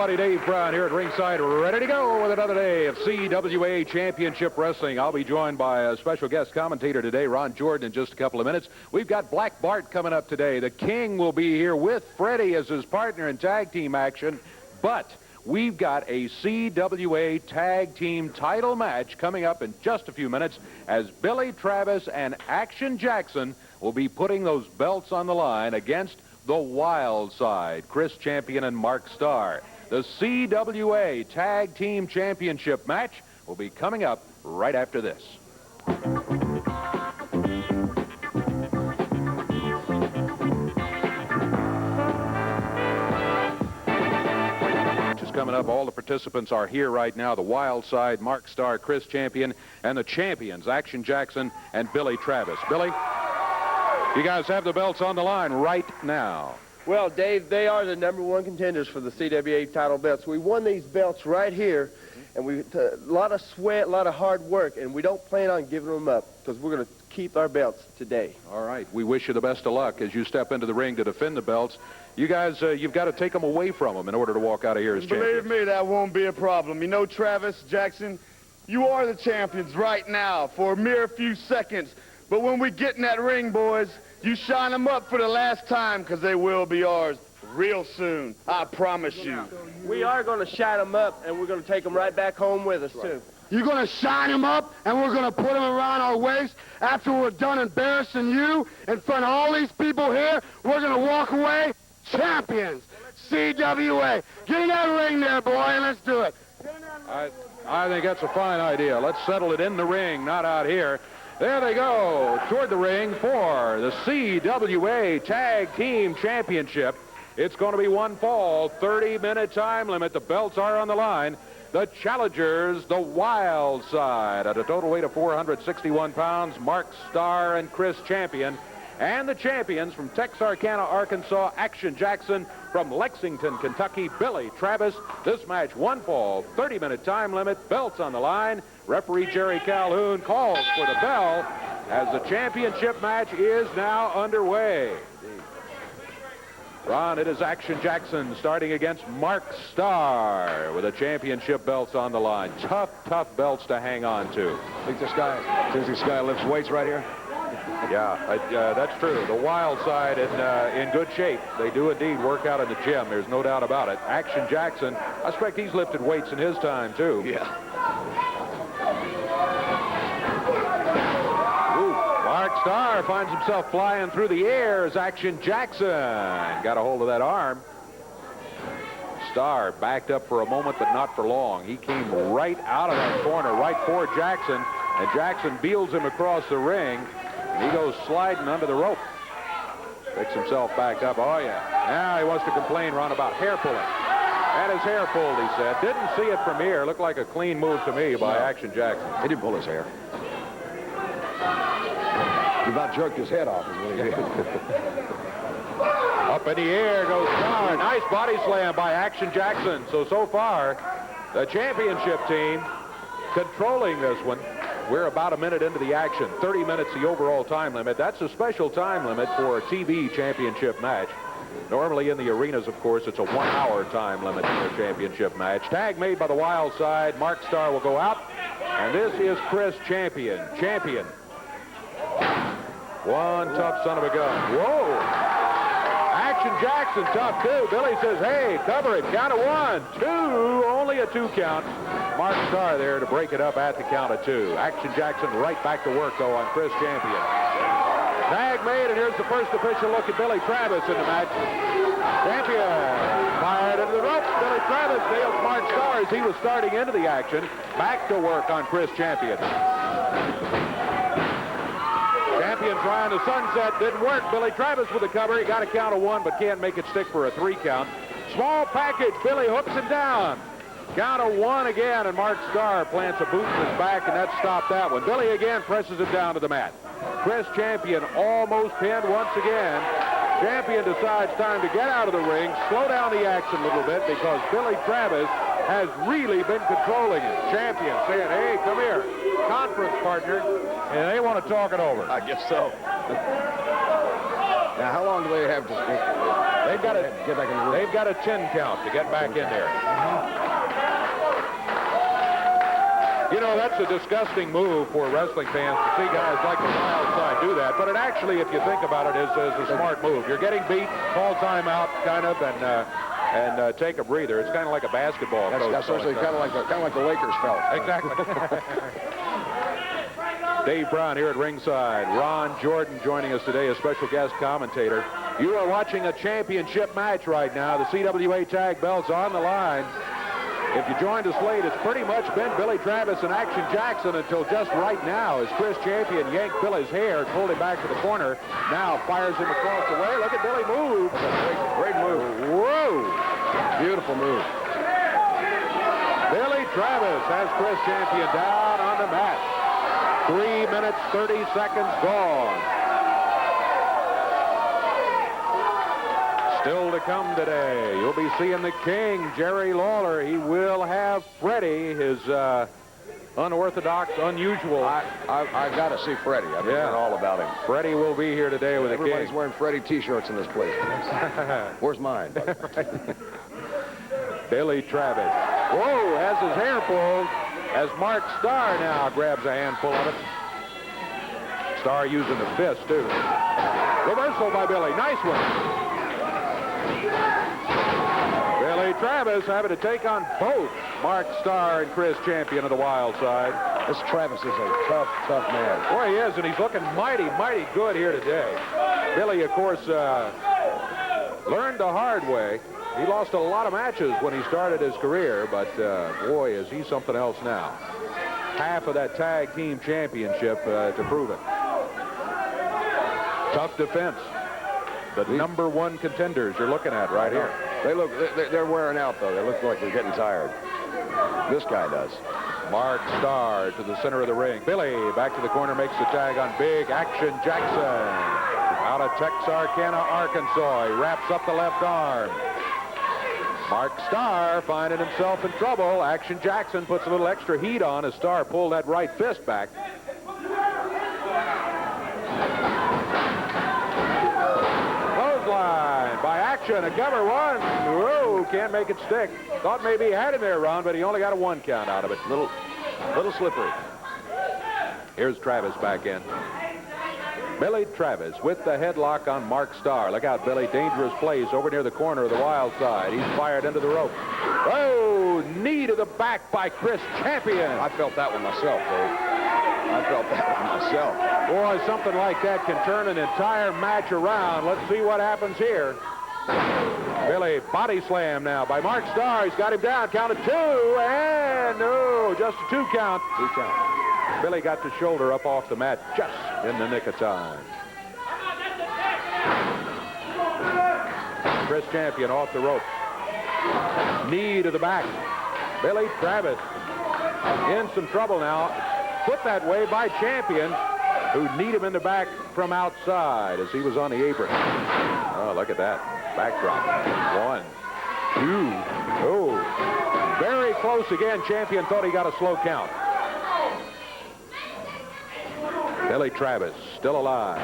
everybody. Dave Brown here at ringside, ready to go with another day of CWA Championship Wrestling. I'll be joined by a special guest commentator today, Ron Jordan, in just a couple of minutes. We've got Black Bart coming up today. The King will be here with Freddie as his partner in tag team action. But we've got a CWA tag team title match coming up in just a few minutes as Billy Travis and Action Jackson will be putting those belts on the line against the Wild Side, Chris Champion and Mark Starr. The CWA Tag Team Championship match will be coming up right after this. Just coming up, all the participants are here right now. The Wild Side, Mark Starr, Chris Champion, and the champions, Action Jackson and Billy Travis. Billy, you guys have the belts on the line right now. Well, Dave, they are the #1 contenders for the CWA title belts. We won these belts right here, and a lot of sweat, a lot of hard work, and we don't plan on giving them up because we're going to keep our belts today. All right. We wish you the best of luck as you step into the ring to defend the belts. You guys, you've got to take them away from them in order to walk out of here as champions. Believe me, that won't be a problem. You know, Travis, Jackson, you are the champions right now for a mere few seconds. But when we get in that ring, boys, you shine them up for the last time because they will be ours real soon. I promise you. We are going to shine them up, and we're going to take them right back home with us, too. You're going to shine them up, and we're going to put them around our waist. After we're done embarrassing you in front of all these people here, we're going to walk away champions. CWA. Get in that ring there, boy, and let's do it. I think that's a fine idea. Let's settle it in the ring, not out here. There they go, toward the ring for the CWA Tag Team Championship. It's going to be one fall, 30-minute time limit. The belts are on the line. The challengers, the Wild Side, at a total weight of 461 pounds, Mark Starr and Chris Champion. And the champions from Texarkana, Arkansas, Action Jackson. From Lexington, Kentucky, Billy Travis. This match, one fall, 30-minute time limit, belts on the line. Referee Jerry Calhoun calls for the bell as the championship match is now underway. Ron, it is Action Jackson starting against Mark Starr with the championship belts on the line. Tough, tough belts to hang on to. Think this guy lifts weights right here? Yeah, that's true. The Wild Side in good shape. They do indeed work out in the gym. There's no doubt about it. Action Jackson, I expect he's lifted weights in his time, too. Yeah. Ooh, Mark Starr finds himself flying through the air as Action Jackson got a hold of that arm. Starr backed up for a moment, but not for long. He came right out of that corner, right for Jackson, and Jackson beels him across the ring. He goes sliding under the rope. Picks himself back up. Oh, yeah. Now he wants to complain, Ron, about hair pulling. Had his hair pulled, he said. Didn't see it from here. Looked like a clean move to me by Action Jackson. He didn't pull his hair. He about jerked his head off is what he did. Up in the air goes Starr. Nice body slam by Action Jackson. So far, the championship team controlling this one. We're about a minute into the action. 30 minutes the overall time limit. That's a special time limit for a TV championship match. Normally in the arenas, of course, it's a 1-hour time limit for a championship match. Tag made by the Wild Side. Mark Starr will go out. And this is Chris Champion. Champion. One tough son of a gun. Whoa. Action Jackson, tough too. Billy says, hey, cover it. Count of 1, 2, only a 2 count. Mark Starr there to break it up at the count of 2. Action Jackson right back to work, though, on Chris Champion. Tag made, and here's the first official look at Billy Travis in the match. Champion fired into the ropes. Billy Travis nails Mark Starr as he was starting into the action. Back to work on Chris Champion. Champion trying to sunset, didn't work. Billy Travis with the cover. He got a count of 1, but can't make it stick for a 3 count. Small package. Billy hooks him down. Count of 1 again, and Mark Starr plants a boot in his back, and that stopped that one. Billy again presses him down to the mat. Chris Champion almost pinned once again. Champion decides time to get out of the ring, slow down the action a little bit because Billy Travis has really been controlling it. Champion saying, hey, come here, conference partner, and they want to talk it over. I guess so. Now, how long do they have to speak? They've got Get back in the ring. They've got a 10 count to get back in there. You know, that's a disgusting move for wrestling fans to see guys like the Wild Side do that. But it actually, if you think about it, is a smart move. You're getting beat, call timeout, kind of, and take a breather. It's kind of like a basketball coach. That's actually kind of like the Lakers felt. Exactly. Dave Brown here at ringside. Ron Jordan joining us today, a special guest commentator. You are watching a championship match right now. The CWA tag belts on the line. If you joined us late, it's pretty much been Billy Travis and Action Jackson until just right now as Chris Champion yanked Billy's hair, pulled him back to the corner. Now fires him across the way. Look at Billy move. Great move. Whoa. Beautiful move. Billy Travis has Chris Champion down on the mat. 3 minutes, 30 seconds gone. Still to come today, you'll be seeing the King, Jerry Lawler. He will have Freddie, his unorthodox, unusual. I've got to see Freddie. I've been hearing all about him. Freddie will be here today with the King. Everybody's wearing Freddie T-shirts in this place. Where's mine? Billy Travis. Whoa, has his hair pulled as Mark Starr now grabs a handful of it. Starr using the fist, too. Reversal by Billy. Nice one. Billy Travis having to take on both Mark Starr and Chris Champion of the Wild Side. This Travis is a tough, tough man. Boy, he is, and he's looking mighty, mighty good here today. Billy, of course, learned the hard way. He lost a lot of matches when he started his career, but boy, is he something else now. Half of that tag team championship to prove it. Tough defense. The number one contenders you're looking at right here. They're wearing out, though. They look like they're getting tired. This guy does. Mark Starr to the center of the ring. Billy back to the corner, makes the tag on Big Action Jackson. Out of Texarkana, Arkansas. He wraps up the left arm. Mark Starr finding himself in trouble. Action Jackson puts a little extra heat on as Starr pulled that right fist back. Clothesline by Action. A cover one. Whoa, can't make it stick. Thought maybe he had him there, Ron, but he only got a 1 count out of it. Little slippery. Here's Travis back in. Billy Travis with the headlock on Mark Starr. Look out, Billy. Dangerous place over near the corner of the Wild Side. He's fired into the rope. Oh, knee to the back by Chris Champion. I felt that one myself, Dave. I felt that one myself. Boy, something like that can turn an entire match around. Let's see what happens here. Billy, body slam now by Mark Starr. He's got him down. Count of 2, and no, just a 2 count. 2 count. Billy got the shoulder up off the mat just in the nick of time. Chris Champion off the rope. Knee to the back. Billy Travis in some trouble now. Put that way by Champion, who kneed him in the back from outside as he was on the apron. Oh, look at that. Backdrop. 1, 2. Oh, very close again. Champion thought he got a slow count. Billy Travis still alive.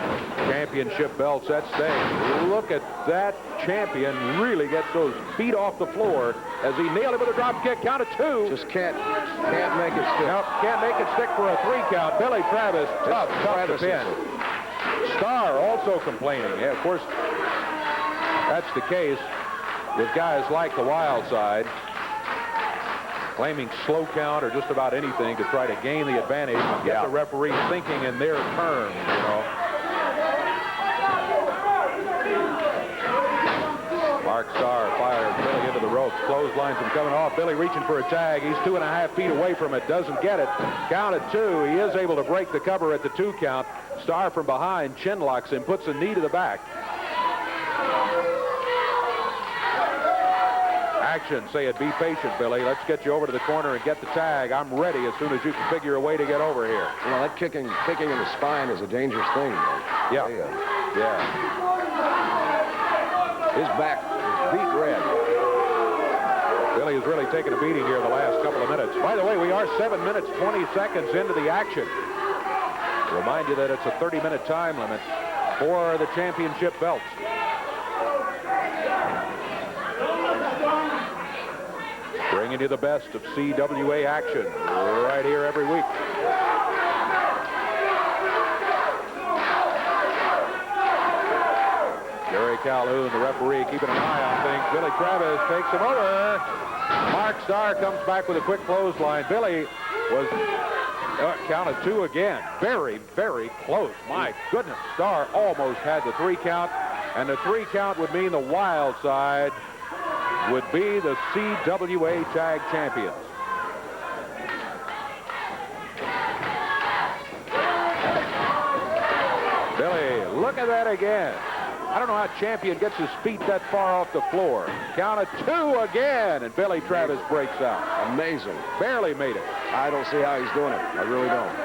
Championship belts at stake. Look at that. Champion really gets those feet off the floor as he nailed it with a drop kick. Count of 2. Just can't make it stick. Nope, can't make it stick for a 3 count. Billy Travis, tough to pin. Starr also complaining. Yeah, of course, that's the case with guys like the Wild Side, claiming slow count or just about anything to try to gain the advantage and get the referee thinking in their terms, you know. Mark Starr fires Billy into the ropes, clotheslines him coming off. Billy reaching for a tag. He's 2.5 feet away from it, doesn't get it. Count at 2. He is able to break the cover at the 2 count. Starr from behind chin locks him, puts a knee to the back. Action saying, be patient, Billy. Let's get you over to the corner and get the tag. I'm ready as soon as you can figure a way to get over here. You know, that kicking in the spine is a dangerous thing. Yeah. His back beat red. Billy has really taken a beating here the last couple of minutes. By the way, we are 7 minutes, 20 seconds into the action. Remind you that it's a 30-minute time limit for the championship belts. bringing you the best of CWA action right here every week. Jerry Calhoun, the referee, keeping an eye on things. Billy Travis takes him over. Mark Starr comes back with a quick clothesline. Billy was count of 2 again. Very, very close. My goodness, Starr almost had the 3 count, and the 3 count would mean the Wild Side would be the CWA Tag Champions. Billy, look at that again. I don't know how Champion gets his feet that far off the floor. Count of 2 again, and Billy Travis breaks out. Amazing. Barely made it. I don't see how he's doing it. I really don't.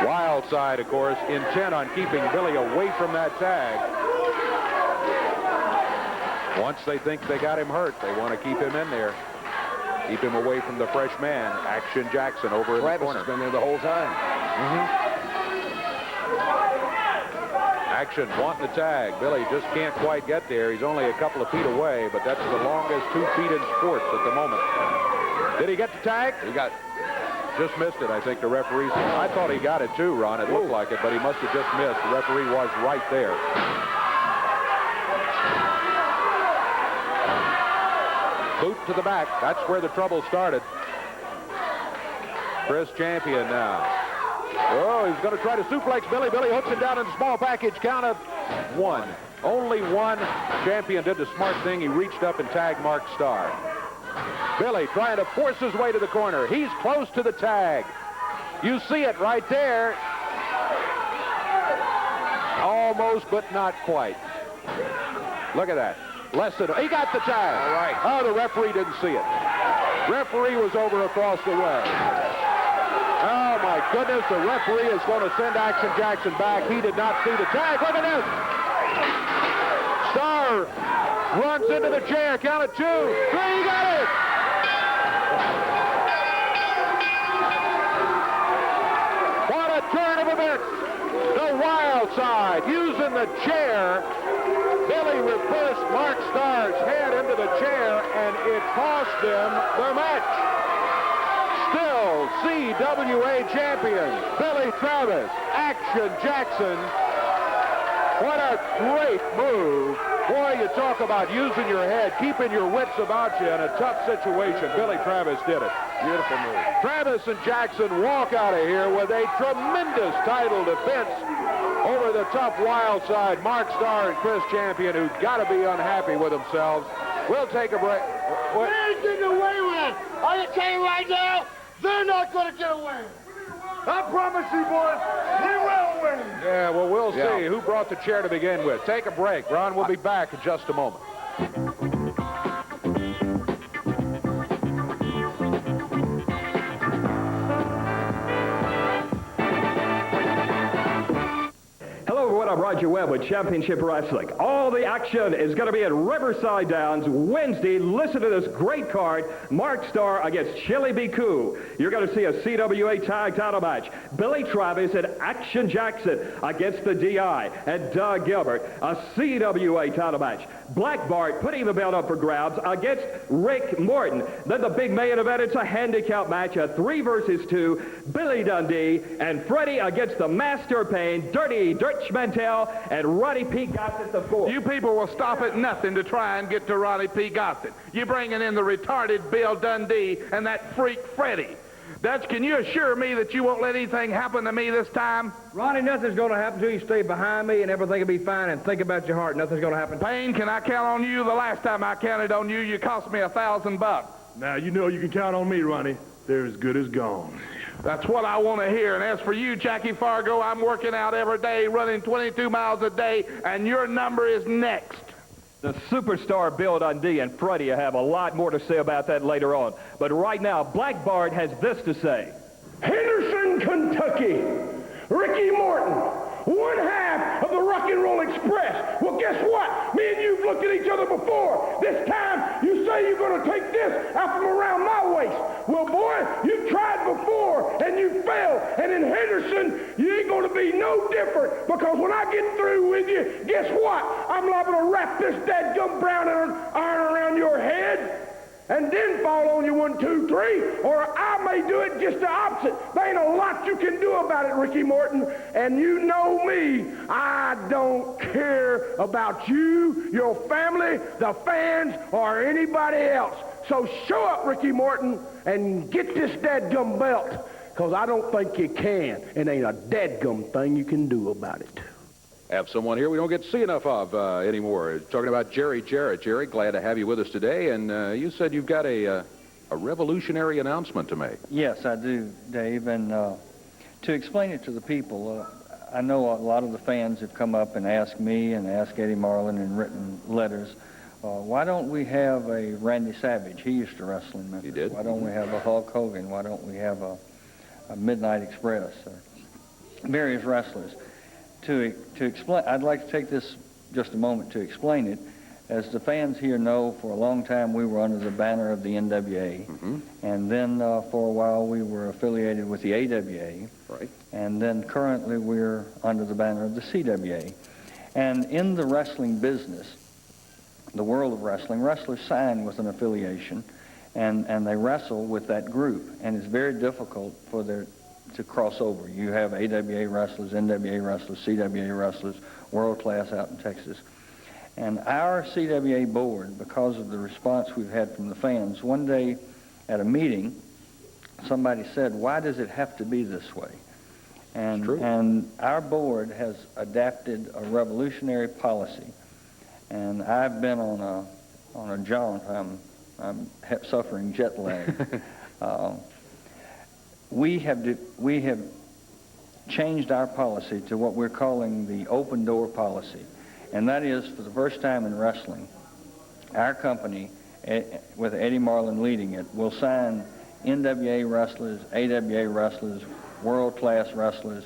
Wild Side, of course, intent on keeping Billy away from that tag. Once they think they got him hurt, they want to keep him in there. Keep him away from the fresh man, Action Jackson, over in the corner. Travis has been there the whole time. Action wanting the tag. Billy just can't quite get there. He's only a couple of feet away, but that's the longest 2 feet in sports at the moment. Did he get the tag? He got... Just missed it, I think the referee said. I thought he got it too, Ron. It looked like it, but he must have just missed. The referee was right there. Boot to the back. That's where the trouble started. Chris Champion now. Oh, he's going to try to suplex Billy. Billy hooks him down in the small package. Count of 1. Only 1. Champion did the smart thing. He reached up and tagged Mark Starr. Billy trying to force his way to the corner. He's close to the tag. You see it right there. Almost, but not quite. Look at that. Less than... He got the tag. All right. Oh, the referee didn't see it. Referee was over across the way. Oh, my goodness. The referee is going to send Action Jackson back. He did not see the tag. Look at this. Starr runs into the chair. Count of 2. 3. He got it. What a turn of events. The Wild Side using the chair. Billy reversed Mark Starr's head into the chair, and it cost them the match. Still CWA champion, Billy Travis. Action Jackson. What a great move. Boy, you talk about using your head, keeping your wits about you in a tough situation. Billy Travis did it. Beautiful move. Travis and Jackson walk out of here with a tremendous title defense over the tough Wild Side, Mark Starr and Chris Champion, who've got to be unhappy with themselves. We'll take a break. They ain't getting away with it. I can tell you right now, they're not going to get away with it. I promise you, boys, we will win. Yeah, well, we'll see who brought the chair to begin with. Take a break. Ron, we'll be back in just a moment. I'm Roger Webb with Championship Wrestling. All the action is going to be at Riverside Downs Wednesday. Listen to this great card. Mark Starr against Chili Biku. You're going to see a CWA tag title match. Billy Travis and Action Jackson against the DI and Doug Gilbert. A CWA title match. Black Bart putting the belt up for grabs against Rick Morton. Then the big main event, it's a handicap match, a 3 versus 2. Billy Dundee and Freddie against the Master Pain, Dirty Dutch Mantel, and Roddy P. Gossett the 4th. You people will stop at nothing to try and get to Roddy P. Gossett. You're bringing in the retarded Bill Dundee and that freak Freddie. Dutch, can you assure me that you won't let anything happen to me this time? Ronnie, nothing's going to happen to you. Stay behind me and everything will be fine, and think about your heart. Nothing's going to happen. Payne, can I count on you? The last time I counted on you, you cost me $1,000. Now, you know you can count on me, Ronnie. They're as good as gone. That's what I want to hear. And as for you, Jackie Fargo, I'm working out every day, running 22 miles a day, and your number is next. The superstar Bill Dundee and Freddie have a lot more to say about that later on. But right now, Black Bart has this to say. Henderson, Kentucky. Ricky Morton, one half of the Rock and Roll Express, will guess what? Me and you've looked at each other before. This time, you say you're going to take this out from around my waist. Well, boy, you tried before, and you failed. And in Henderson, you ain't going to be no different, because when I get through with you, guess what? I'm liable to wrap this dadgum brown iron around your head and then fall on you 1, 2, 3, or I may do it just the opposite. There ain't a lot you can do about it, Ricky Morton, and you know me. I don't care about you, your family, the fans, or anybody else. So show up, Ricky Morton, and get this dadgum belt, because I don't think you can, and ain't a dadgum thing you can do about it. Have someone here we don't get to see enough of anymore. Talking about Jerry Jarrett. Jerry, glad to have you with us today. And you said you've got a revolutionary announcement to make. Yes, I do, Dave. And to explain it to the people, I know a lot of the fans have come up and asked me and asked Eddie Marlin in written letters, why don't we have a Randy Savage? He used to wrestle in Memphis. He did. Why don't we have a Hulk Hogan? Why don't we have a Midnight Express? Or various wrestlers. To explain, I'd like to take this just a moment to explain it. As the fans here know, for a long time we were under the banner of the NWA, and then for a while we were affiliated with the AWA, right? And then currently we're under the banner of the CWA. And in the wrestling business, the world of wrestling, wrestlers sign with an affiliation, and they wrestle with that group, and it's very difficult for their to cross over. You have AWA wrestlers, NWA wrestlers, CWA wrestlers, world class out in Texas. And our CWA board, because of the response we've had from the fans, one day at a meeting, somebody said, why does it have to be this way? And our board has adapted a revolutionary policy. And I've been on a jaunt. I'm suffering jet lag. We have changed our policy to what we're calling the open door policy. And that is, for the first time in wrestling, our company, with Eddie Marlin leading it, will sign NWA wrestlers, AWA wrestlers, world-class wrestlers,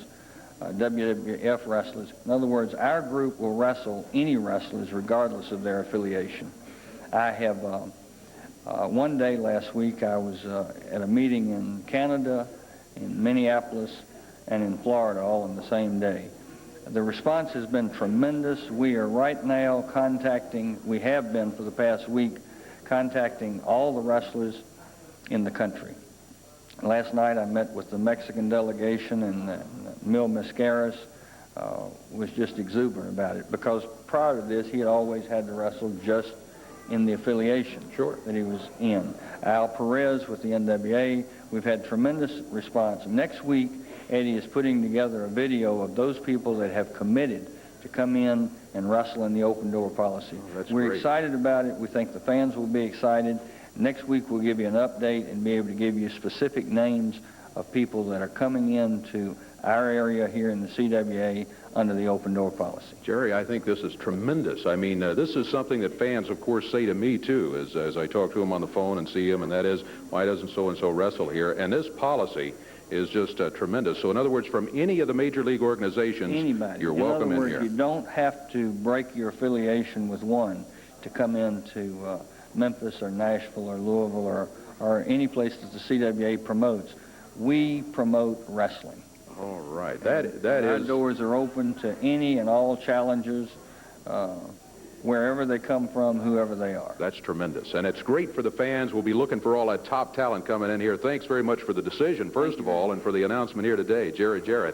WWF wrestlers. In other words, our group will wrestle any wrestlers regardless of their affiliation. I have, one day last week, I was at a meeting in Canada, in Minneapolis, and in Florida, all on the same day. The response has been tremendous. We are right now we have been for the past week, contacting all the wrestlers in the country. Last night I met with the Mexican delegation, and Mil Mascaras was just exuberant about it, because prior to this he had always had to wrestle just in the affiliation that he was in. Al Perez with the NWA, we've had tremendous response. Next week, Eddie is putting together a video of those people that have committed to come in and wrestle in the open door policy. We're excited about it. We think the fans will be excited. Next week we'll give you an update and be able to give you specific names of people that are coming into our area here in the CWA under the open door policy. Jerry, I think this is tremendous. I mean, this is something that fans, of course, say to me, too, as I talk to them on the phone and see them, and that is, why doesn't so-and-so wrestle here? And this policy is just tremendous. So, in other words, from any of the major league organizations, anybody. You're welcome in here. You don't have to break your affiliation with one to come into Memphis or Nashville or Louisville or any place that the CWA promotes. We promote wrestling. All right. That Our is... doors are open to any and all challengers, wherever they come from, whoever they are. That's tremendous. And it's great for the fans. We'll be looking for all that top talent coming in here. Thanks very much for the decision, first of all, and for the announcement here today, Jerry Jarrett.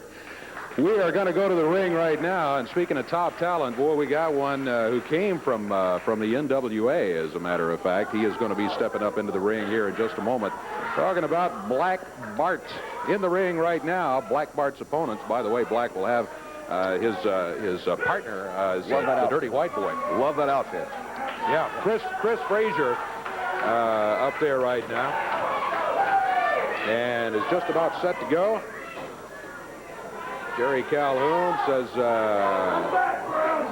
We are going to go to the ring right now, and speaking of top talent, boy, we got one who came from the NWA, as a matter of fact. He is going to be stepping up into the ring here in just a moment. Talking about Black Bart in the ring right now. Black Bart's opponents, by the way, Black will have his partner, the Dirty White Boy. Love that outfit. Yeah, Chris Frazier up there right now, and is just about set to go. Jerry Calhoun says,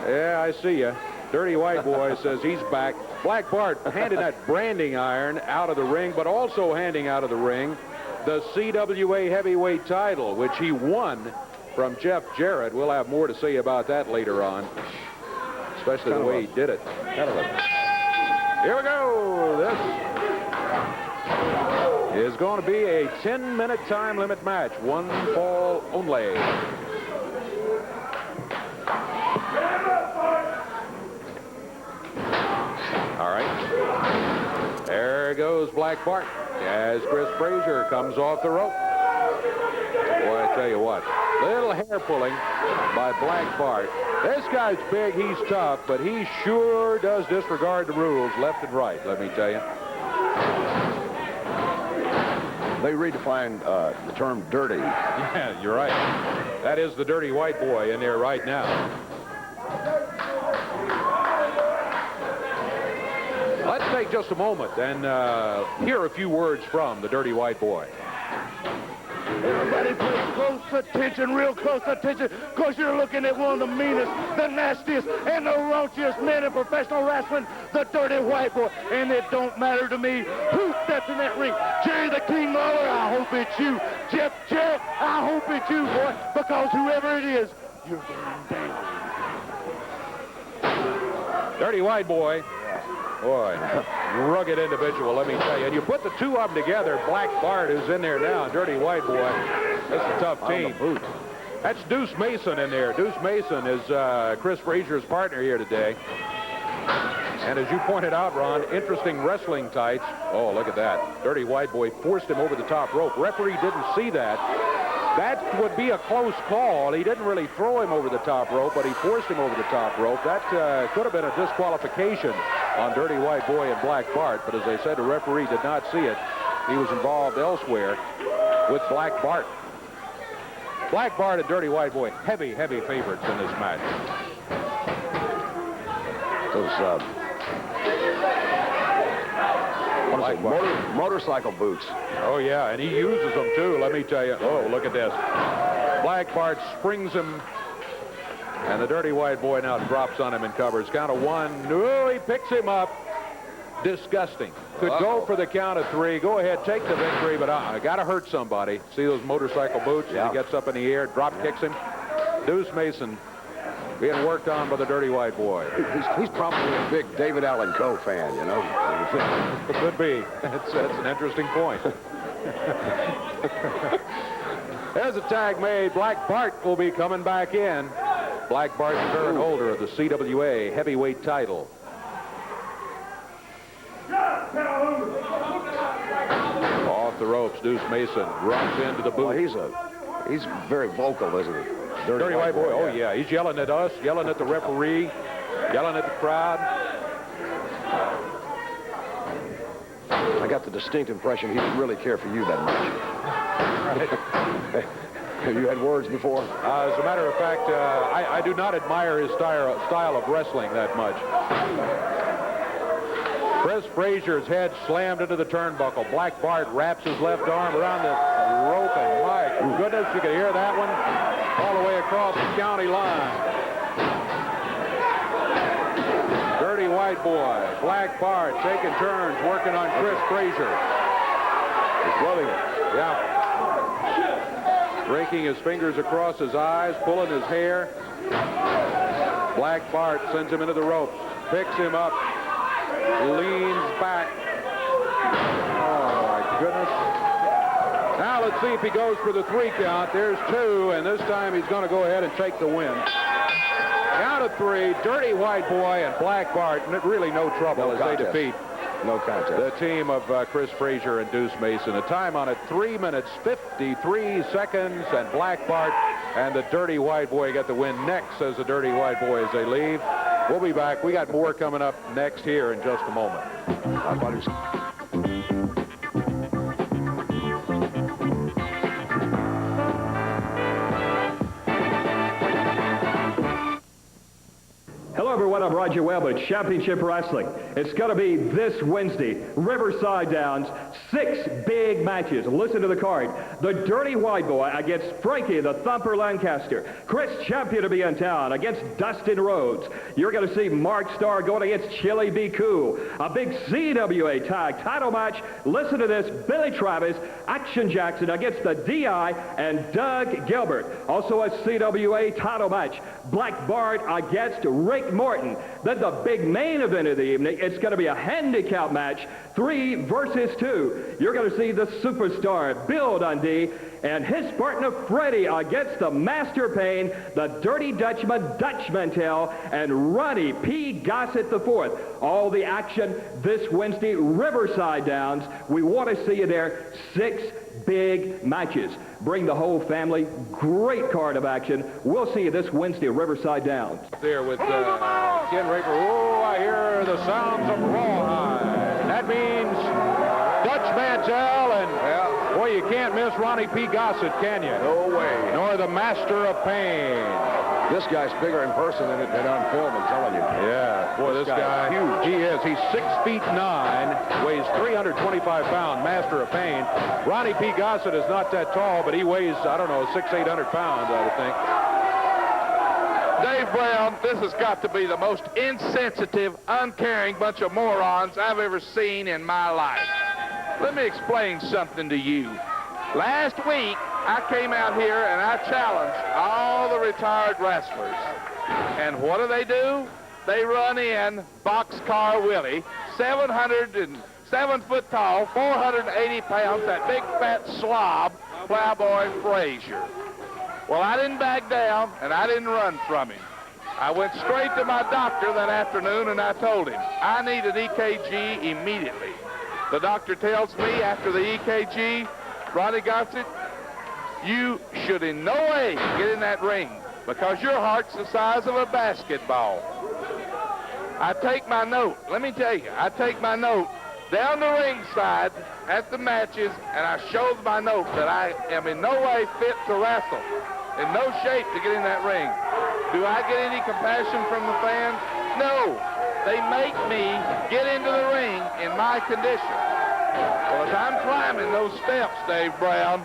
yeah, I see you. Dirty White Boy says he's back. Black Bart handing that branding iron out of the ring, but also handing out of the ring the CWA heavyweight title, which he won from Jeff Jarrett. We'll have more to say about that later on. especially the way he did it. Here we go. This is going to be a 10-minute time limit match. One fall only. All right. There goes Black Bart as Chris Frazier comes off the rope. Boy, I tell you what, little hair pulling by Black Bart. This guy's big, he's tough, but he sure does disregard the rules left and right, let me tell you. They redefined the term dirty. Yeah, you're right. That is the dirty white boy in there right now. Let's take just a moment and hear a few words from the dirty white boy. Everybody pay close attention, real close attention, because you're looking at one of the meanest, the nastiest, and the raunchiest men in professional wrestling, the dirty white boy. And it don't matter to me who steps in that ring. Jerry the King Lawler, I hope it's you. Jeff Jarrett, I hope it's you, boy, because whoever it is, you're going down. Dirty white boy. Boy, rugged individual, let me tell you. And you put the two of them together, Black Bart, who's in there now, Dirty White Boy. That's a tough team. That's Deuce Mason in there. Deuce Mason is Chris Frazier's partner here today. And as you pointed out, Ron, interesting wrestling tights. Oh, look at that. Dirty White Boy forced him over the top rope. Referee didn't see that. That would be a close call. He didn't really throw him over the top rope, but he forced him over the top rope. That could have been a disqualification on Dirty White Boy and Black Bart, but as I said, the referee did not see it. He was involved elsewhere with Black Bart. Black Bart and Dirty White Boy, heavy, heavy favorites in this match. Those motorcycle boots. Oh, yeah, and he uses them, too, let me tell you. Oh, look at this. Black Bart springs him, and the Dirty White Boy now drops on him and covers. Count of one. No, he picks him up. Disgusting. Could go for the count of three. Go ahead, take the victory, but I got to hurt somebody. See those motorcycle boots? Yeah. He gets up in the air, drop kicks him. Deuce Mason being worked on by the Dirty White Boy. He's probably a big David Allen Coe fan, you know. Could be. That's an interesting point. There's a tag made. Black Bart will be coming back in. Black Bart, the current holder of the CWA heavyweight title. Off the ropes, Deuce Mason runs into the boot. Well, he's very vocal, isn't he? Dirty White Boy. Oh, yeah. He's yelling at us, yelling at the referee, yelling at the crowd. I got the distinct impression he didn't really care for you that much. Have you had words before? As a matter of fact, I do not admire his style of wrestling that much. Chris Frazier's head slammed into the turnbuckle. Black Bart wraps his left arm around the rope, and my goodness, you can hear that one all the way across the county line. Dirty White Boy, Black Bart taking turns working on Chris Frazier. He's rubbing it. Yeah. Breaking his fingers across his eyes, pulling his hair. Black Bart sends him into the ropes, picks him up, leans back. Oh, my goodness. Now let's see if he goes for the 3 count. There's 2, and this time he's going to go ahead and take the win. Count of 3, Dirty White Boy and Black Bart, really no trouble as they defeat no contest. The team of Chris Frazier and Deuce Mason. A time on it, 3 minutes, 53 seconds, and Black Bart and the Dirty White Boy get the win. Next, says the Dirty White Boy as they leave. We'll be back. We got more coming up next here in just a moment. Hello, everyone. I'm Roger Webb with Championship Wrestling. It's going to be this Wednesday, Riverside Downs, 6 big matches. Listen to the card. The Dirty White Boy against Frankie the Thumper Lancaster. Chris Champion to be in town against Dustin Rhodes. You're going to see Mark Starr going against Chili B. Koo. A big CWA tag title match. Listen to this. Billy Travis, Action Jackson against the DI and Doug Gilbert. Also a CWA title match. Black Bart against Rick Rick Morton. Then the big main event of the evening, it's going to be a handicap match, 3 versus 2. You're going to see the superstar Bill Dundee and his partner Freddie against the Master Payne, the Dirty Dutchman, Dutch Mantell, and Ronnie P. Gossett IV. All the action this Wednesday, Riverside Downs. We want to see you there. 6 big matches. Bring the whole family. Great card of action. We'll see you this Wednesday at Riverside Downs. There with Ken Raper. Oh, I hear the sounds of rawhide. That means Dutch Mantell and, boy, you can't miss Ronnie P. Gossett, can you? No way. Nor the Master of Pain. This guy's bigger in person than on film, I'm telling you. Yeah, boy, this guy, huge. He is. He's 6 feet 9, weighs 325 pounds, Master of Pain. Ronnie P. Gossett is not that tall, but he weighs, I don't know, 800 pounds, I would think. Dave Brown, this has got to be the most insensitive, uncaring bunch of morons I've ever seen in my life. Let me explain something to you. Last week, I came out here and I challenged all the retired wrestlers. And what do? They run in Boxcar Willie, 7 foot tall, 480 pounds, that big fat slob, Plowboy Frazier. Well, I didn't back down and I didn't run from him. I went straight to my doctor that afternoon and I told him, I need an EKG immediately. The doctor tells me after the EKG, Ronnie Gossett, you should in no way get in that ring because your heart's the size of a basketball. I take my note. Let me tell you, I take my note down the ringside at the matches, and I show my note that I am in no way fit to wrestle, in no shape to get in that ring. Do I get any compassion from the fans? No. They make me get into the ring in my condition. Well, as I'm climbing those steps, Dave Brown,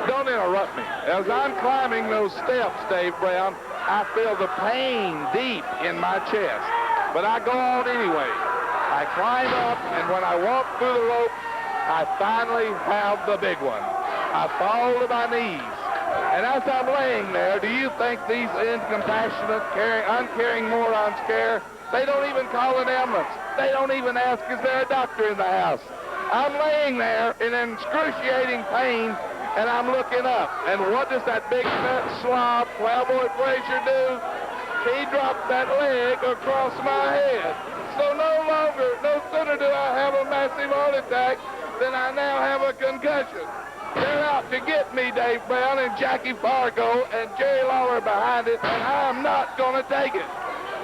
don't interrupt me. As I'm climbing those steps, Dave Brown, I feel the pain deep in my chest. But I go on anyway. I climb up, and when I walk through the rope, I finally have the big one. I fall to my knees. And as I'm laying there, do you think these incompassionate, uncaring morons care? They don't even call an ambulance. They don't even ask, is there a doctor in the house? I'm laying there in excruciating pain, and I'm looking up. And what does that big fat slob, Plowboy Frazier, do? He dropped that leg across my head. So no sooner do I have a massive heart attack than I now have a concussion. They're out to get me, Dave Brown and Jackie Fargo and Jerry Lawler behind it, and I'm not going to take it.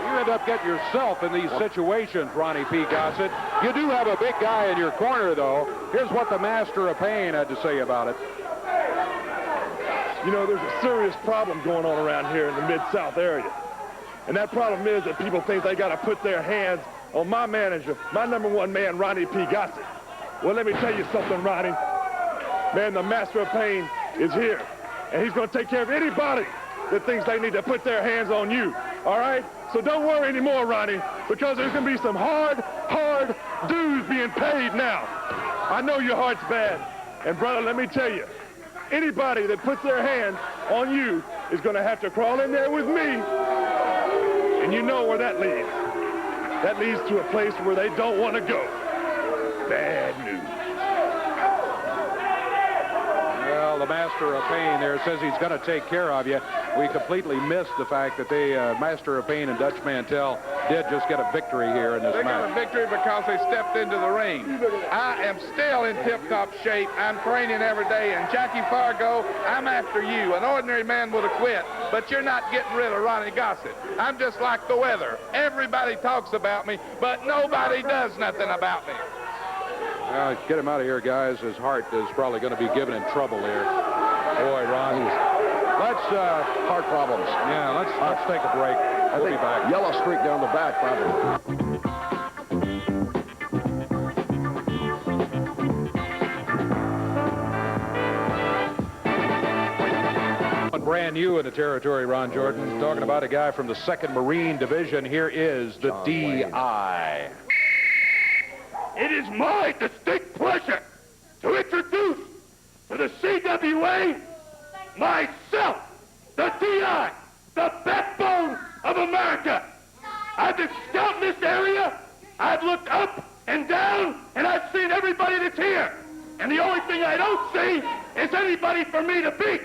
You end up getting yourself in these situations, Ronnie P. Gossett. You do have a big guy in your corner, though. Here's what the Master of Pain had to say about it. You know, there's a serious problem going on around here in the Mid-South area. And that problem is that people think they got to put their hands on my manager, my #1 man, Ronnie P. Gossett. Well, let me tell you something, Ronnie. Man, the Master of Pain is here. And he's going to take care of anybody that thinks they need to put their hands on you. All right? So don't worry anymore, Ronnie, because there's going to be some hard dues being paid now. I know your heart's bad. And, brother, let me tell you, anybody that puts their hands on you is going to have to crawl in there with me. And you know where that leads. That leads to a place where they don't want to go. Bad news. Well, the Master of Pain there says he's going to take care of you. We completely missed the fact that the Master of Pain and Dutch Mantell did just get a victory here in this match. They got a victory because they stepped into the ring. I am still in tip-top shape. I'm training every day. And Jackie Fargo, I'm after you. An ordinary man would have quit, but you're not getting rid of Ronnie Gossett. I'm just like the weather. Everybody talks about me, but nobody does nothing about me. Well, get him out of here, guys. His heart is probably going to be given in trouble here. Boy, Ron. Let's Heart problems. yeah, let's take a break. I We'll be think back. yellow streak down the back, probably. Brand new in the territory, Ron Jordan. Talking about a guy from the 2nd Marine Division. Here is the DI. It is my distinct pleasure to introduce to the CWA myself, the DI, the backbone of America. I've been scouting this area. I've looked up and down, and I've seen everybody that's here. And the only thing I don't see is anybody for me to beat.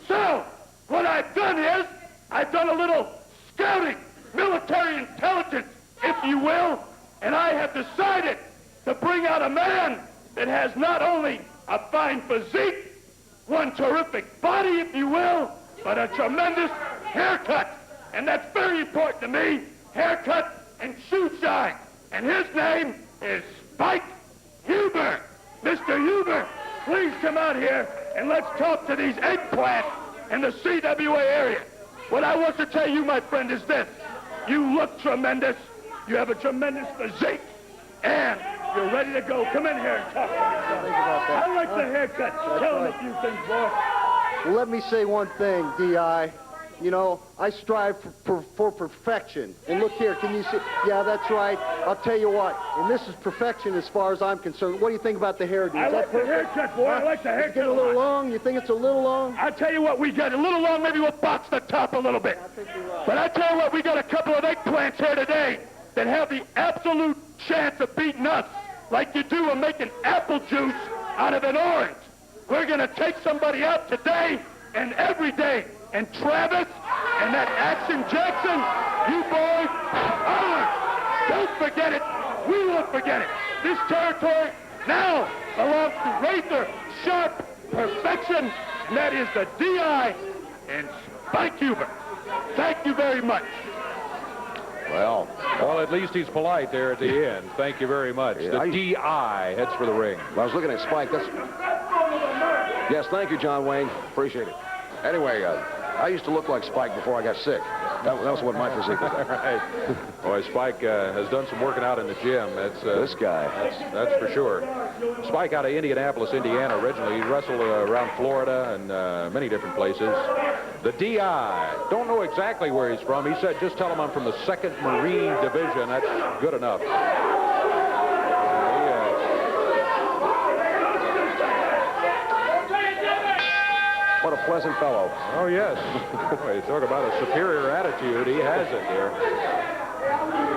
So, what I've done is, I've done a little scouting, military intelligence, if you will, and I have decided to bring out a man that has not only a fine physique, one terrific body, if you will, but a tremendous haircut. And that's very important to me, haircut and shoe shine. And his name is Spike Huber. Mr. Huber, please come out here and let's talk to these eggplants in the CWA area. What I want to tell you, my friend, is this. You look tremendous. You have a tremendous physique. And you're ready to go. Come in here and talk to me. I like the haircut. Tell him a few things, boy. Well, let me say one thing, D.I. You know, I strive for perfection. And look here, can you see? Yeah, that's right. I'll tell you what, and this is perfection as far as I'm concerned. What do you think about the hairdo? I like the haircut, boy. I like the haircut. It's getting a little long? You think it's a little long? I'll tell you what, we got a little long. Maybe we'll box the top a little bit. I think you're right. But I tell you what, we got a couple of eggplants here today that have the absolute chance of beating us like you do of making apple juice out of an orange. We're going to take somebody out today and every day. And Travis and that Action Jackson, you boys, don't forget it. We won't forget it. This territory now belongs to razor sharp perfection, and that is the D.I. and Spike Huber. Thank you very much. Well, at least he's polite there at the end. Thank you very much. The D.I. heads for the ring. Well, I was looking at Spike. Yes, thank you, John Wayne. Appreciate it. Anyway, I used to look like Spike before I got sick. That was what my physique was like. Right. Boy, Spike has done some working out in the gym. That's this guy. That's for sure. Spike out of Indianapolis, Indiana originally. He wrestled around Florida and many different places. The D.I. Don't know exactly where he's from. He said, just tell him I'm from the 2nd Marine Division. That's good enough. What a pleasant fellow. Oh, yes. Boy, talk about a superior attitude. He has it here.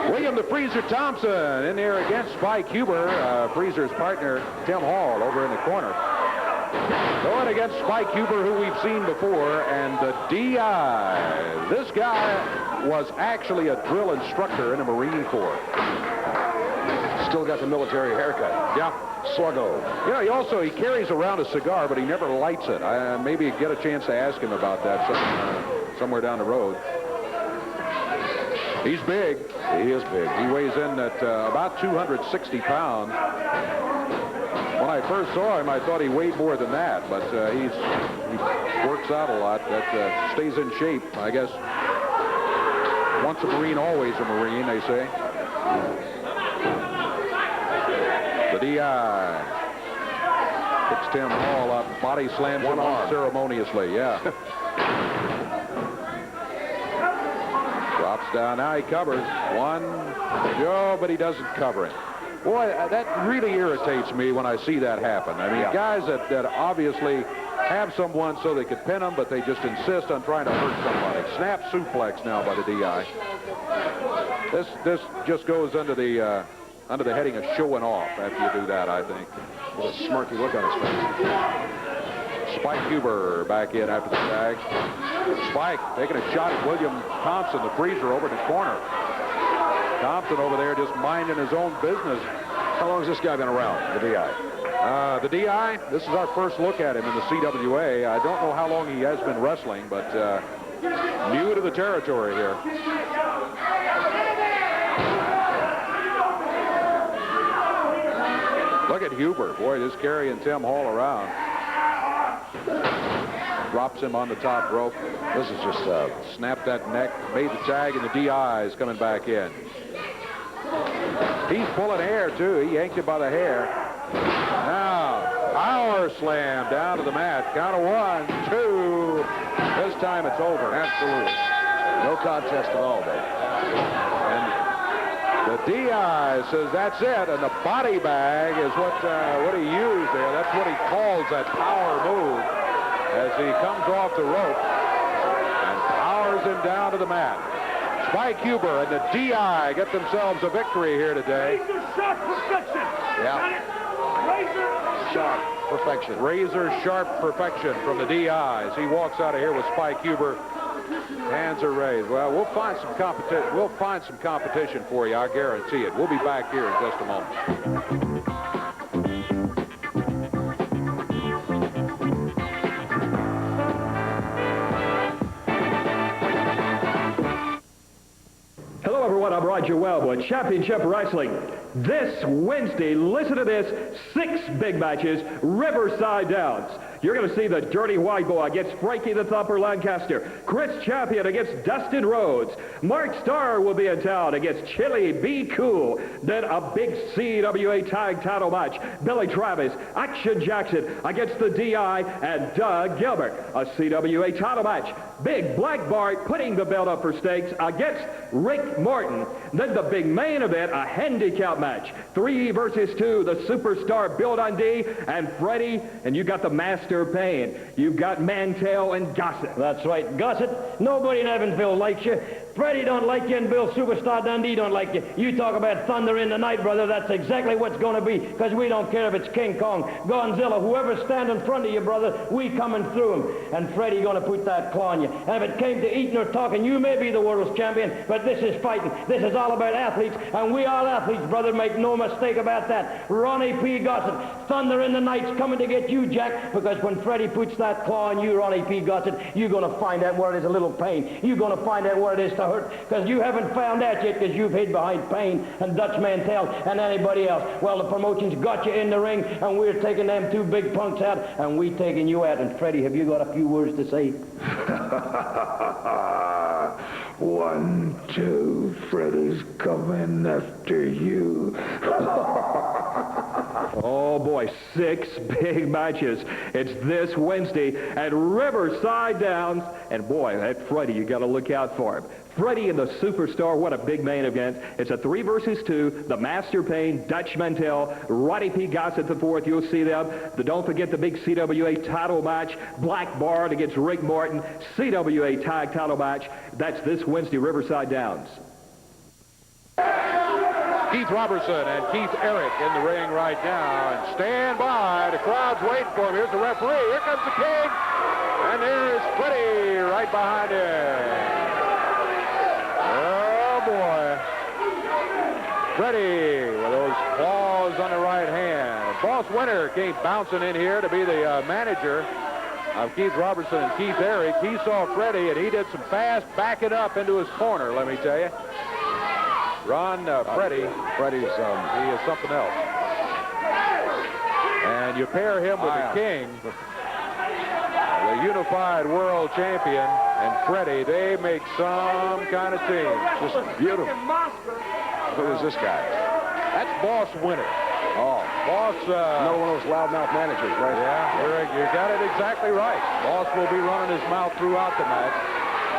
William the Freezer Thompson in there against Spike Huber. Freezer's partner, Tim Hall, over in the corner. Going against Spike Huber, who we've seen before, and the D.I. This guy was actually a drill instructor in the Marine Corps. Still got the military haircut. Yeah. Sluggo. Yeah, he carries around a cigar, but he never lights it. Maybe get a chance to ask him about that somewhere down the road. He's big. He is big. He weighs in at about 260 pounds. When I first saw him, I thought he weighed more than that, but he works out a lot. That stays in shape, I guess. Once a Marine, always a Marine, they say. The D.I. picks Tim Hall up, body slams him unceremoniously, yeah. Drops down, now he covers. One, but he doesn't cover it. Boy, that really irritates me when I see that happen. I mean, guys that obviously have someone so they could pin them, but they just insist on trying to hurt somebody. Snap suplex now by the D.I. This just goes under the heading of showing off after you do that, I think. With a smirky look on his face. Spike Huber back in after the tag. Spike taking a shot at William Thompson, the Freezer, over in the corner. Thompson over there just minding his own business. How long has this guy been around, the D.I.? The D.I., this is our first look at him in the CWA. I don't know how long he has been wrestling, but new to the territory here. Look at Huber. Boy, just carrying Tim Hall around. Drops him on the top rope. This is just snapped that neck, made the tag, and the D.I. is coming back in. He's pulling hair, too. He yanked him by the hair. Now, power slam down to the mat. Count of 1, 2. This time it's over. Absolutely. No contest at all, baby. And the D.I. says that's it, and the body bag is what he used there. That's what he calls that power move as he comes off the rope and powers him down to the mat. Spike Huber and the DI get themselves a victory here today. Razor sharp perfection. Yeah. Razor Sharp perfection. Razor sharp perfection from the DIs. He walks out of here with Spike Huber. Hands are raised. Well, we'll find some competition. We'll find some competition for you. I guarantee it. We'll be back here in just a moment. Hello, everyone. I'm Roger Wellwood. Championship Wrestling. This Wednesday, listen to this, 6 big matches, Riverside Downs. You're going to see the Dirty White Boy against Frankie the Thumper Lancaster. Chris Champion against Dustin Rhodes. Mark Starr will be in town against Chili Be Cool. Then a big CWA tag title match. Billy Travis, Action Jackson against the DI and Doug Gilbert. A CWA title match. Big Black Bart putting the belt up for stakes against Rick Morton. Then the big main event, a handicap match. 3 versus 2, the superstar Bill Dundee and Freddie, and you got the Master Payne. You've got Mantell and Gossett. That's right, Gossett. Nobody in Evansville likes you. Freddie don't like you, and Bill Superstar Dundee don't like you. You talk about thunder in the night, brother. That's exactly what's going to be, because we don't care if it's King Kong, Godzilla, whoever's standing in front of you, brother, we coming through him. And Freddie going to put that claw on you. And if it came to eating or talking, you may be the world's champion, but this is fighting. This is all about athletes, and we are athletes, brother. Make no mistake about that. Ronnie P. Gossett, thunder in the night's coming to get you, Jack, because when Freddie puts that claw on you, Ronnie P. Gossett, you're going to find out where it is a little pain. You're going to find out where it is to hurt, because you haven't found out yet, because you've hid behind Payne and Dutch Mantell and anybody else. Well, the promotion's got you in the ring, and we're taking them 2 big punks out, and we taking you out. And Freddie, have you got a few words to say? 1, 2, Freddie's coming after you. Oh, boy, 6 big matches. It's this Wednesday at Riverside Downs. And, boy, that Freddie, you got to look out for him. Freddie and the Superstar, what a big main event. It's a 3 versus 2, the Master Payne, Dutch Mantell, Roddy P. Gossett IV, you'll see them. Don't forget the big CWA title match, Black Bart against Rick Morton, CWA tag title match. That's this Wednesday, Riverside Downs. Keith Robertson and Keith Eric in the ring right now. And stand by. The crowd's waiting for him. Here's the referee. Here comes the King. And there's Freddie right behind him. Oh, boy. Freddie with those claws on the right hand. Boss Winter came bouncing in here to be the manager of Keith Robertson and Keith Eric. He saw Freddie, and he did some fast backing up into his corner, let me tell you. Ron, Freddie's, he is something else. And you pair him with the King, the unified world champion, and Freddie, they make some kind of team. Just beautiful. Who is this guy? That's Boss Winter. Oh. Boss... another one of those loudmouth managers, right? Yeah, you got it exactly right. Boss will be running his mouth throughout the match.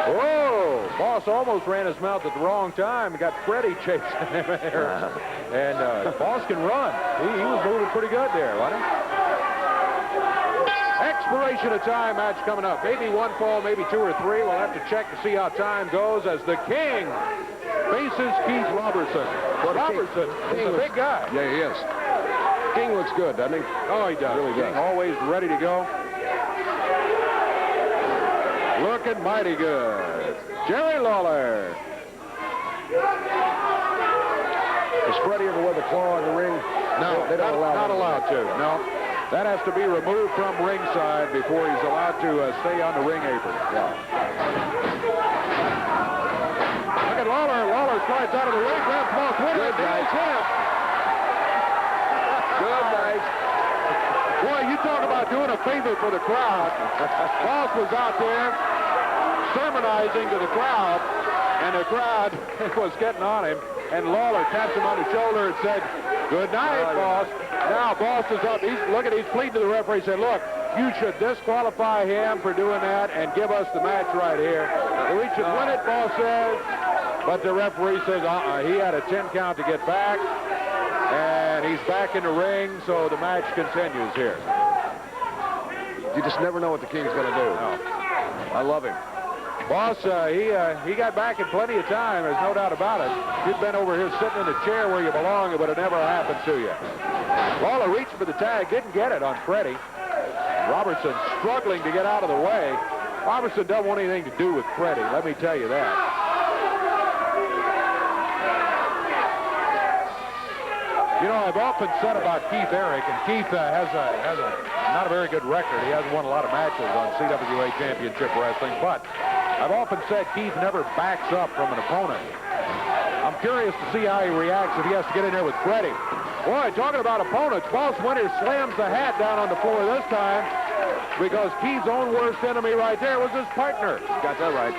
Whoa! Boss almost ran his mouth at the wrong time and got Freddie chasing him there. And Boss can run. He was moving pretty good there, wasn't he? Expiration of time match coming up. Maybe 1 fall, maybe 2 or 3. We'll have to check to see how time goes as the King faces Keith Robertson. Robertson is a big guy. Yeah, he is. King looks good, doesn't he? Oh, he does. Really King does. always ready to go. Looking mighty good. Jerry Lawler. Does Freddie ever wear the claw in the ring? No, they don't allow not that. allowed to. No. That has to be removed from ringside before he's allowed to stay on the ring apron. Yeah. Look at Lawler. Lawler slides out of the ring. Grabs Boss Winter. Good night. Good night. Boy, you talk about doing a favor for the crowd. Boss was out there sermonizing to the crowd, and the crowd was getting on him, and Lawler taps him on the shoulder and said, "Good night, Boss." Now Boss is up. He's pleading to the referee, said, "Look, you should disqualify him for doing that and give us the match right here. We should win it," Boss says. But the referee says, he had a 10 count to get back, and he's back in the ring, so the match continues here. You just never know what the King's going to do. No. I love him. Boss, he got back in plenty of time. There's no doubt about it. You'd been over here sitting in the chair where you belong, it would have never happened to you. Lawler reached for the tag, didn't get it on Freddie. Robertson struggling to get out of the way. Robertson doesn't want anything to do with Freddie, let me tell you that. You know, I've often said about Keith Eric, and Keith has not a very good record. He hasn't won a lot of matches on CWA Championship Wrestling, but I've often said Keith never backs up from an opponent. I'm curious to see how he reacts if he has to get in there with Freddie. Boy, talking about opponents, Boss Winters slams the hat down on the floor this time because Keith's own worst enemy right there was his partner. Got that right.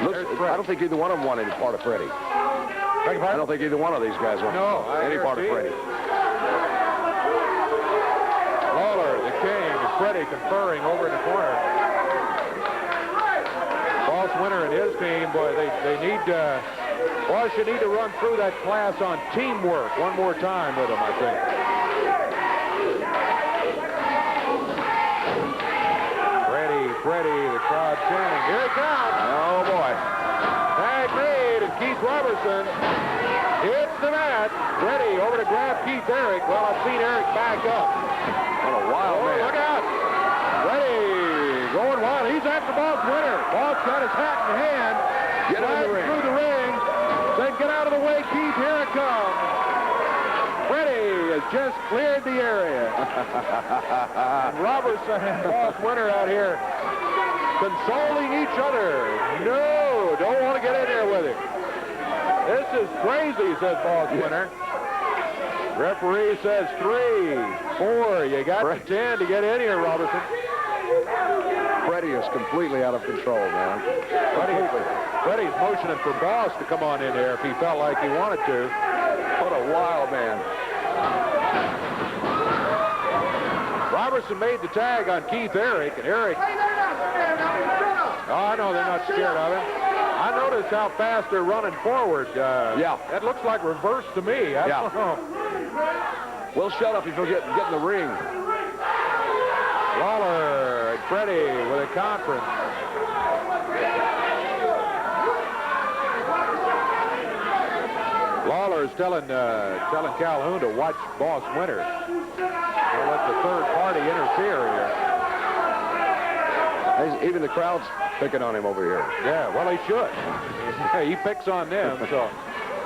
I don't think either one of them wanted any part of Freddie. I don't think either one of these guys wanted any part of Freddie. Lawler, the king, and Freddie conferring over in the corner. Boss Winter and his team, boy, they need, boss, you need to run through that class on teamwork one more time with them, I think. Freddie, the crowd chanting. Here it comes. Oh, boy. Tag made, and Keith Robertson hits the mat. Freddie over to grab Keith Eric. Well, I've seen Eric back up. What a wild man. Look out. Freddie going wild. He's after Boss Winter. Boss got his hat in hand. Get in the ring. Through the ring. Said, get out of the way, Keith. Here it comes. Freddie has just cleared the area. And Robertson and Boss Winter out here consoling each other. No, don't want to get in there with him. This is crazy, says Boss Winter. Referee says 3, 4. You got the 10 to get in here, Robertson. Freddie is completely out of control, man. Freddie's motioning for Boss to come on in there if he felt like he wanted to. What a wild man. Robertson made the tag on Keith Eric, and Eric... Oh, I know they're not scared of him. I noticed how fast they're running forward. Yeah. That looks like reverse to me. I don't know. Well, shut up if you'll get in the ring. Lawler and Freddie with a conference. Lawler is telling Calhoun to watch Boss Winters. Don't let the third party interfere here. Even the crowd's picking on him over here. Yeah, well, he should. He picks on them, so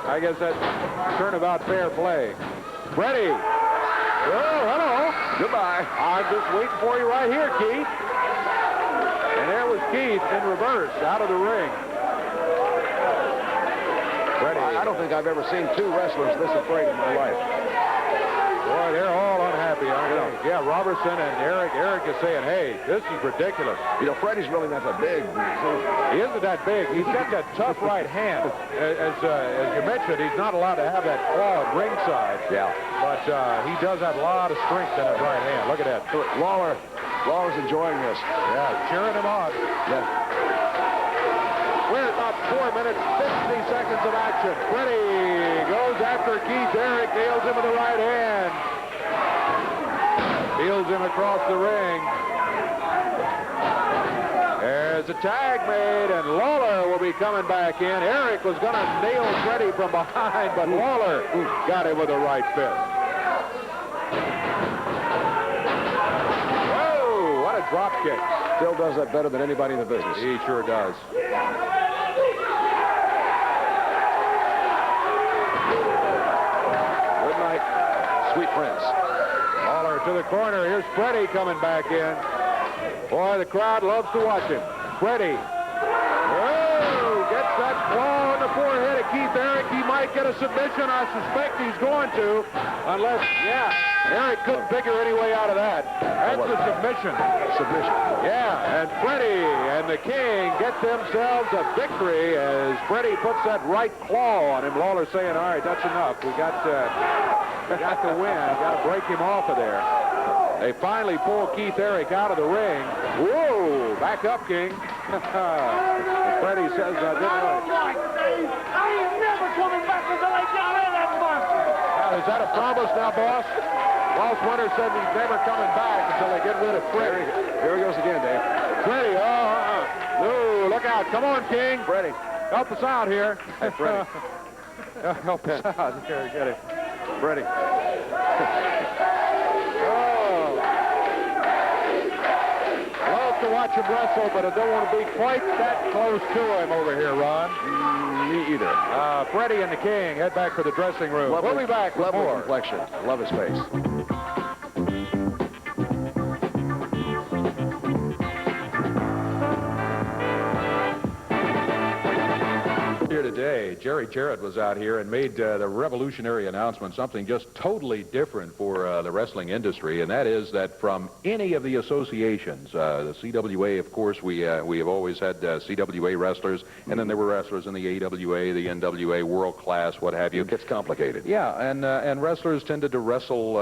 I guess that's turnabout fair play. Freddie. Oh, hello. Goodbye. I'm just waiting for you right here, Keith. And there was Keith in reverse, out of the ring. Freddie. I don't think I've ever seen two wrestlers this afraid in my life. Boy, they're all unhappy, aren't they? Yeah, Robertson and Eric. Eric is saying, hey, this is ridiculous. You know, Freddie's really not that big. He isn't that big. He's got that tough right hand. As you mentioned, he's not allowed to have that claw at ringside. Yeah. But he does have a lot of strength in his right hand. Look at that. Lawler's enjoying this. Yeah, cheering him on. Yeah. We're at about 4 minutes, 50 seconds of action. Freddie goes after Keith Eric, nails him with the right hand. Heels him across the ring. There's a tag made, and Lawler will be coming back in. Eric was going to nail Freddie from behind, but Lawler got him with a right fist. Whoa, what a drop kick. Still does that better than anybody in the business. He sure does. Good night, sweet prince. Lawler to the corner. Here's Freddie coming back in. Boy, the crowd loves to watch him. Freddie. Whoa, gets that claw on the forehead of Keith Eric. He might get a submission. I suspect he's going to. Unless, Eric couldn't figure any way out of that. That's a submission. Submission. Yeah, and Freddie and the King get themselves a victory as Freddie puts that right claw on him. Lawler saying, all right, that's enough. We got to win. Got to break him off of there. They finally pull Keith Eric out of the ring. Whoa, back up, King. Freddie says, I ain't never coming back until I get rid of that monster. Is that a promise now, boss? Boss Winter said he's never coming back until they get rid of Freddie. Here he goes again, Dave. Freddie, no. Look out. Come on, King. Freddie. Help us out here. Hey, Freddie. Help us out. Here, get it. Freddie. Love to watch him wrestle, but I don't want to be quite that close to him over here, Ron. Me either. Freddie and the King head back to the dressing room. We'll be back with lovely more. complexion. Love his face. Here today, Jerry Jarrett was out here and made the revolutionary announcement, something just totally different for the wrestling industry, and that is that from any of the associations, the CWA, of course, we have always had CWA wrestlers, and then there were wrestlers in the AWA, the NWA, World Class, what have you. It gets complicated. Yeah, and wrestlers tended to wrestle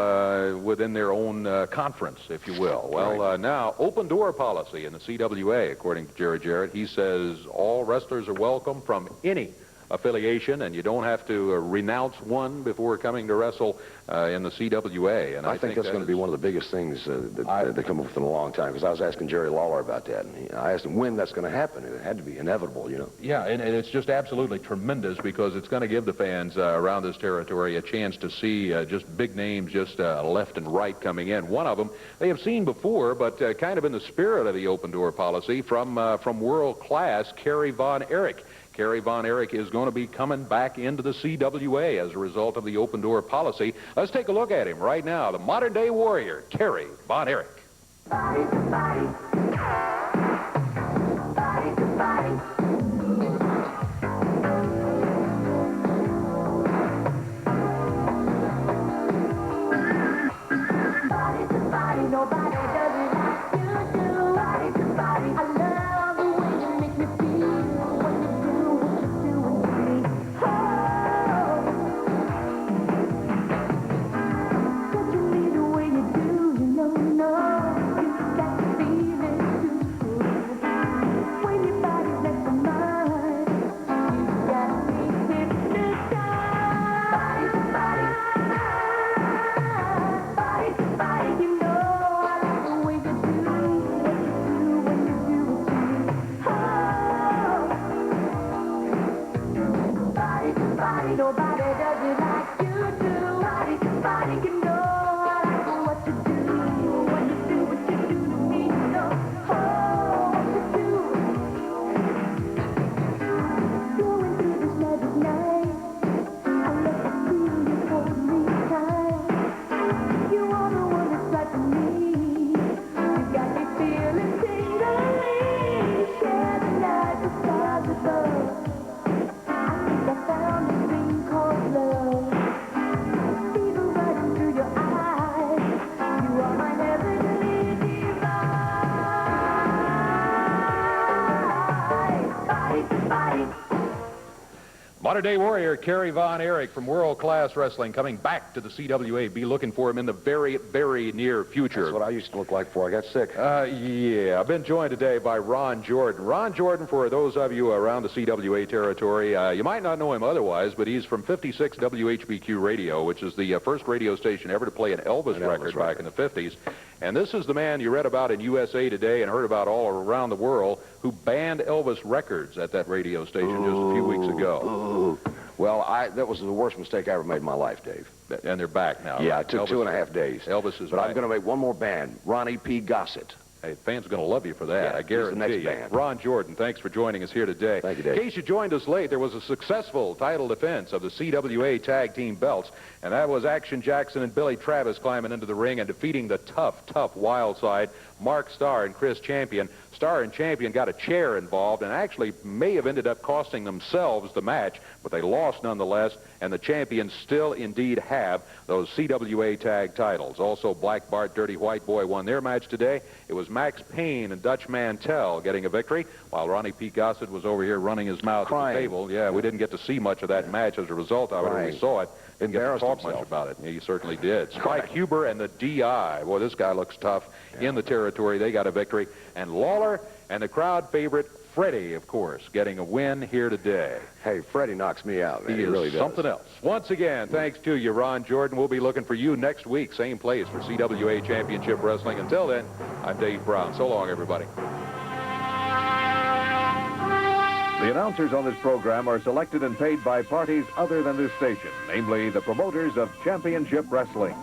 within their own conference, if you will. Well, now, open door policy in the CWA, according to Jerry Jarrett, he says all wrestlers are welcome from any affiliation, and you don't have to renounce one before coming to wrestle in the CWA. And I think that's going to be one of the biggest things that they come up with in a long time, because I was asking Jerry Lawler about that, and I asked him when that's going to happen, and it had to be inevitable, you know. Yeah, and it's just absolutely tremendous, because it's going to give the fans around this territory a chance to see just big names just left and right coming in. One of them they have seen before, but kind of in the spirit of the open door policy, from World Class, Kerry Von Erich. Kerry Von Erich is going to be coming back into the CWA as a result of the open door policy. Let's take a look at him right now, the modern-day warrior, Kerry Von Erich. Body to body. Body to body. Body to body, nobody does it like you do. Body to body, I love the way you make me feel. When you do what you're doing to me. Oh, touching me the way you do, you know, you got to feel it too. When your body's next to mine, you got me hypnotized. Body to body. Body to body, you know I like the way you do what you do when you do it to me. Oh, body to body, nobody does it like you do. Body to body, you know I like what you do when you do what you do to me. You know, oh, what you do. Going through this magic night, I let you feel you hold me tight. You are the one that's right for me. You got me feeling tingly. Share the night, the stars above. I think I found this thing called love. Fever running through your eyes. You are my heavenly divine. Body to body. Modern-day warrior Kerry Von Erich from World Class Wrestling coming back to the CWA. Be looking for him in the very, very near future. That's what I used to look like before I got sick. Yeah, I've been joined today by Ron Jordan. Ron Jordan, for those of you around the CWA territory, you might not know him otherwise, but he's from 56 WHBQ Radio, which is the first radio station ever to play an Elvis record back in the 50s. And this is the man you read about in USA Today and heard about all around the world who banned Elvis records at that radio station just a few weeks ago. Well, that was the worst mistake I ever made in my life, Dave. And they're back now. Yeah, right? it took Elvis, 2.5 days. Elvis is But back. I'm going to make one more band, Ronnie P. Gossett. Hey, fans are going to love you for that. Yeah, I guarantee he's the you. next band. Ron Jordan, thanks for joining us here today. Thank you, Dave. In case you joined us late, there was a successful title defense of the CWA Tag Team belts, and that was Action Jackson and Billy Travis climbing into the ring and defeating the tough Wild Side, Mark Starr and Chris Champion. Starr and Champion got a chair involved and actually may have ended up costing themselves the match, but they lost nonetheless, and the champions still indeed have those CWA tag titles. Also, Black Bart, Dirty White Boy won their match today. It was Max Payne and Dutch Mantell getting a victory, while Ronnie P. Gossett was over here running his mouth at the table. Yeah, we didn't get to see much of that match as a result. However, we saw it. Didn't get to talk much about it. Yeah, he certainly did. Spike Huber and the DI. Boy, this guy looks tough in the territory. They got a victory. And Lawler and the crowd favorite Freddie, of course, getting a win here today. Hey, Freddie knocks me out, man. He really is does. something else. Once again, thanks to you, Ron Jordan. We'll be looking for you next week, same place for CWA Championship Wrestling. Until then, I'm Dave Brown. So long, everybody. The announcers on this program are selected and paid by parties other than this station, namely the promoters of championship wrestling.